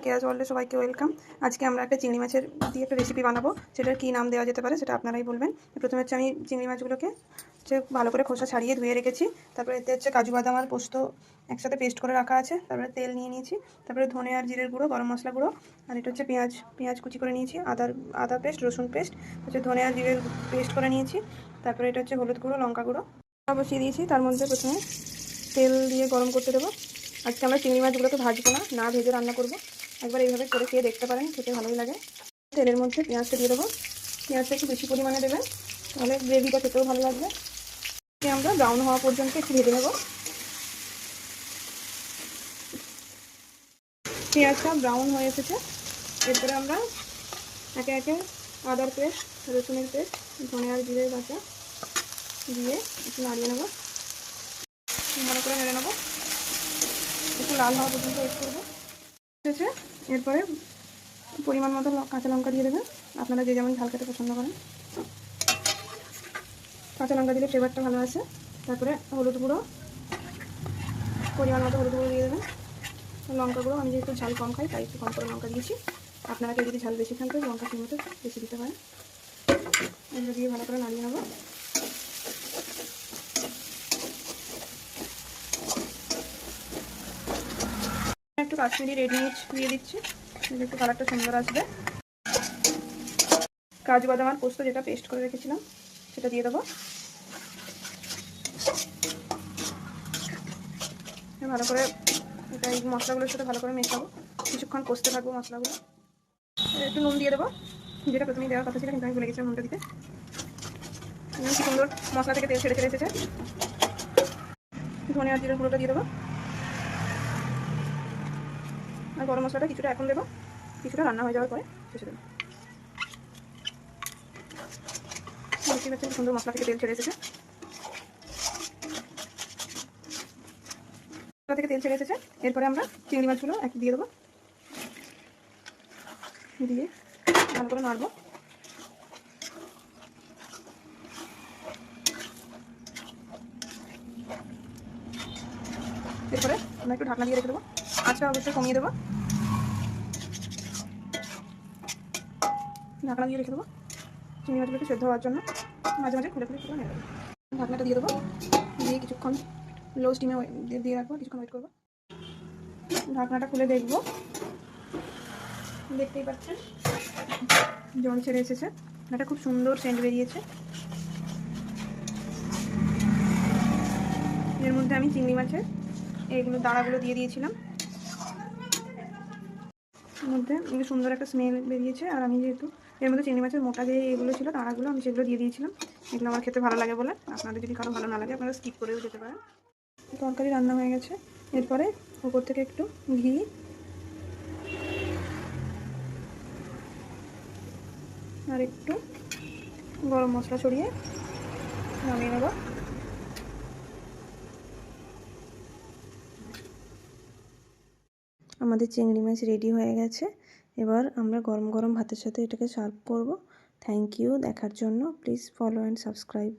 কেয়াস ওয়ার্ল্ডে সবাইকে ওয়েলকাম। আজকে আমরা একটা চিংড়ি মাছের দিয়ে একটা রেসিপি বানাবো। সেটার কী নাম দেওয়া যেতে পারে সেটা আপনারাই বলবেন। প্রথমে হচ্ছে আমি চিংড়ি মাছগুলোকে ভালো করে খোসা ছাড়িয়ে ধুয়ে রেখেছি। তারপরে এতে হচ্ছে কাজু বাদাম আর পোস্ত একসাথে পেস্ট করে রাখা আছে। তারপরে তেল নিয়ে নিয়েছি, তারপরে ধনে আর জিরের গুঁড়ো, গরম মশলা গুঁড়ো, আর এটা হচ্ছে পেঁয়াজ কুচি করে নিয়েছি, আদা পেস্ট, রসুন পেস্ট, হচ্ছে ধনে আর জিরের পেস্ট করে নিয়েছি। তারপরে এটা হচ্ছে হলুদ গুঁড়ো, লঙ্কা গুঁড়ো বসিয়ে দিয়েছি। তার মধ্যে প্রথমে তেল দিয়ে গরম করতে দেবো। আজকে আমরা চিংড়ি মাছগুলোকে ভাজবো না ভেজে রান্না করব। একবার এইভাবে করে খেয়ে দেখতে পারেন, খেতে ভালোই লাগে। তেলের মধ্যে পেঁয়াজটা দিয়ে দেবো। পেঁয়াজটা একটু বেশি পরিমাণে দেবেন, তাহলে গ্রেভিটা খেতেও ভালো লাগবে। আমরা ব্রাউন হওয়া পর্যন্ত একটু ভেজে নেব। পেঁয়াজটা ব্রাউন হয়ে এসেছে। এরপরে আমরা একে একে আদার পেস্ট, রসুনের পেস্ট, ধনে আর জিরের বাটা দিয়ে একটু নাড়িয়ে নেব। ভালো করে নেড়ে নেবো, একটু লাল হওয়া পর্যন্ত ওয়েট করবো। এরপরে পরিমাণ মতো কাঁচা লঙ্কা দিয়ে দেবেন, আপনারা যে যেমন ঝাল খেতে পছন্দ করেন। কাঁচা লঙ্কা দিলে ফ্লেভারটা ভালো আসে। তারপরে হলুদ গুঁড়ো, পরিমাণ মতো হলুদ গুঁড়ো দিয়ে দেবেন। লঙ্কা গুঁড়ো আমি যেহেতু ঝাল কম খাই তাই একটু কম করে লঙ্কা দিয়েছি। আপনারা কেউ যদি ঝাল বেশি খান তো লঙ্কা সেই মতো বেশি দিতে পারেন। এগুলো দিয়ে ভালো করে নাড়িয়ে নেবো। একটু কাশ্মীরি রেড মির্চ দিয়ে দিচ্ছি, একটু কালারটা সুন্দর আসবে। কাজু বাদাম আর পোস্ত যেটা পেস্ট করে রেখেছিলাম সেটা দিয়ে দেবো। ভালো করে এটা এই মশলাগুলোর সাথে ভালো করে মেশাবো, কিছুক্ষণ কষতে থাকবো মশলাগুলো। একটু নুন দিয়ে দেবো, যেটা প্রথমেই দেওয়ার কথা ছিল কিন্তু আমি ভুলে গেছিলাম নুনটা দিতে। কি সুন্দর মশলা থেকে তেল ছেড়ে এসেছে। ধনে আর জিরের গুঁড়োটা দিয়ে দেবো, আর গরম মশলাটা কিছুটা এখন দেবো, কিছুটা রান্না হয়ে যাওয়ার পরে শেষে দেবো। দেখতে পাচ্ছেন সুন্দর মশলা থেকে তেল ছেড়ে এসেছে। এরপরে আমরা চিংড়ি মাছগুলো দিয়ে দেবো, দিয়ে ভালো করে নাড়বো। এরপরে আমরা একটু ঢাকনা দিয়ে রেখে দেবো, আঁচটা অবশ্যই কমিয়ে দেবো। ঢাকনা দিয়ে রেখে দেবো চিংড়ি মাছগুলো একটু সেদ্ধ হওয়ার জন্য। মাঝে মাঝে খুলে নেড়ে দেবো। ঢাকনাটা দিয়ে দেবো, দিয়ে কিছুক্ষণ লো স্টিমে দিয়ে রাখবো, কিছুক্ষণ ওয়েট করবো। ঢাকনাটা খুলে দেখবো, দেখতেই পাচ্ছেন জল ছেড়ে এসেছে। এটা খুব সুন্দর সেন্ট বেরিয়েছে। এর মধ্যে আমি চিংড়ি মাছের এইগুলো দাঁড়াগুলো দিয়ে দিয়েছিলাম। এর মধ্যে সুন্দর একটা স্মেল বেরিয়েছে। আর আমি যেহেতু এর মধ্যে চিংড়ি মাছের মোটা যে এগুলো ছিল দাঁড়াগুলো, আমি সেগুলো দিয়ে দিয়েছিলাম। এগুলো আমার খেতে ভালো লাগে বলে, আপনাদের যদি কারো ভালো না লাগে আপনারা স্কিপ করেও যেতে পারেন। তরকারি রান্না হয়ে গেছে। এরপরে উপর থেকে একটু ঘি আর একটু গরম মশলা ছড়িয়ে নামিয়ে নেব। আমাদের চিংড়ি মাছ রেডি হয়ে গেছে। এবার আমরা গরম গরম ভাতের সাথে এটাকে সার্ভ করব। থ্যাংক ইউ দেখার জন্য। Please follow and subscribe.